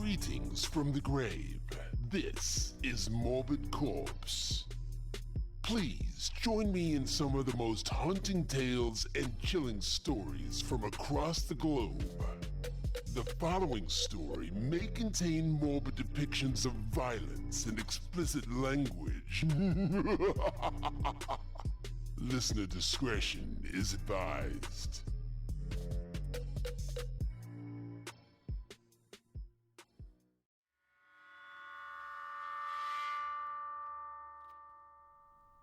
Greetings from the grave. This is Morbid Corpse. Please join me in some of the most haunting tales and chilling stories from across the globe. The following story may contain morbid depictions of violence and explicit language. Listener discretion is advised.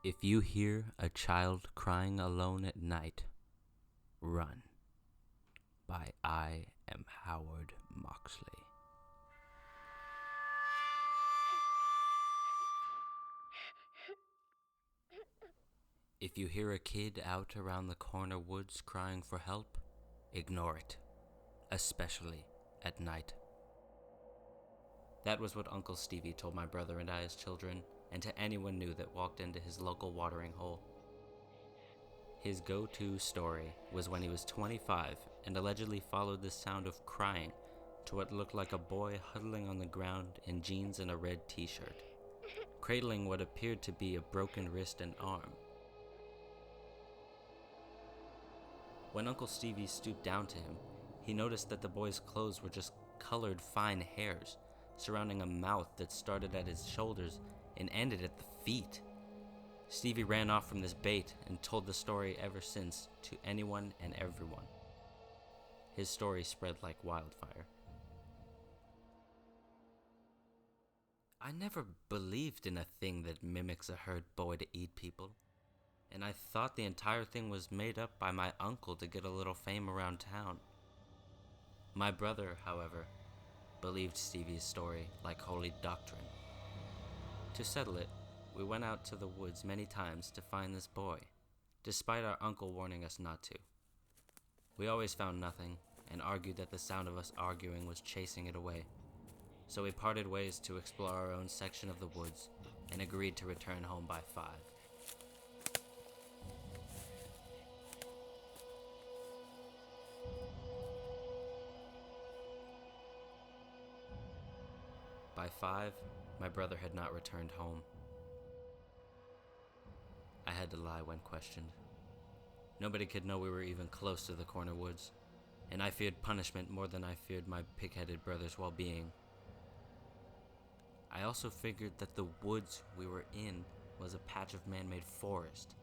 If you hear a child crying alone at night, run. By I Am Howard Moxley. If you hear a kid out around the corner woods crying for help, ignore it, especially at night. That was what Uncle Stevie told my brother and I as children, and to anyone new that walked into his local watering hole. His go-to story was when he was 25 and allegedly followed the sound of crying to what looked like a boy huddling on the ground in jeans and a red t-shirt, cradling what appeared to be a broken wrist and arm. When Uncle Stevie stooped down to him, he noticed that the boy's clothes were just colored fine hairs surrounding a mouth that started at his shoulders and ended at the feet. Stevie ran off from this bait and told the story ever since to anyone and everyone. His story spread like wildfire. I never believed in a thing that mimics a herd boy to eat people, and I thought the entire thing was made up by my uncle to get a little fame around town. My brother, however, believed Stevie's story like holy doctrine. To settle it, we went out to the woods many times to find this boy, despite our uncle warning us not to. We always found nothing, and argued that the sound of us arguing was chasing it away. So we parted ways to explore our own section of the woods, and agreed to return home by 5. By 5, my brother had not returned home. I had to lie when questioned. Nobody could know we were even close to the corner woods, and I feared punishment more than I feared my pig-headed brother's well-being. I also figured that the woods we were in was a patch of man-made forest,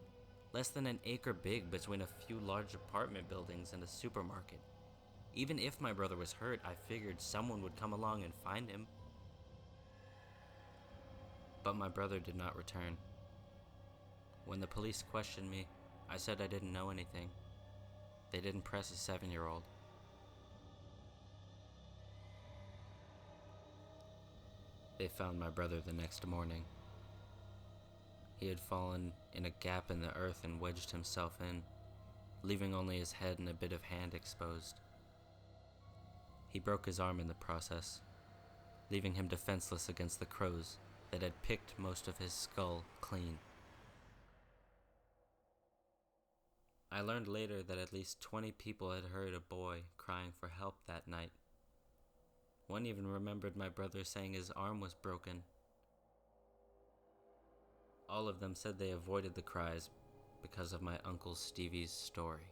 less than an acre big between a few large apartment buildings and a supermarket. Even if my brother was hurt, I figured someone would come along and find him. But my brother did not return. When the police questioned me, I said I didn't know anything. They didn't press a 7-year-old. They found my brother the next morning. He had fallen in a gap in the earth and wedged himself in, leaving only his head and a bit of hand exposed. He broke his arm in the process, leaving him defenseless against the crows that had picked most of his skull clean. I learned later that at least 20 people had heard a boy crying for help that night. One even remembered my brother saying his arm was broken. All of them said they avoided the cries because of my Uncle Stevie's story.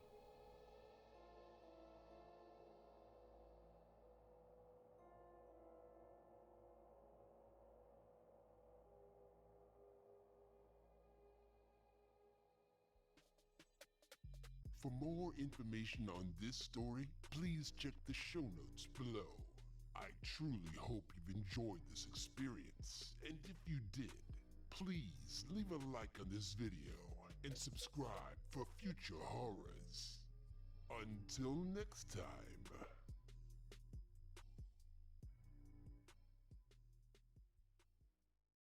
For more information on this story, please check the show notes below. I truly hope you've enjoyed this experience, and if you did, please leave a like on this video and subscribe for future horrors. Until next time.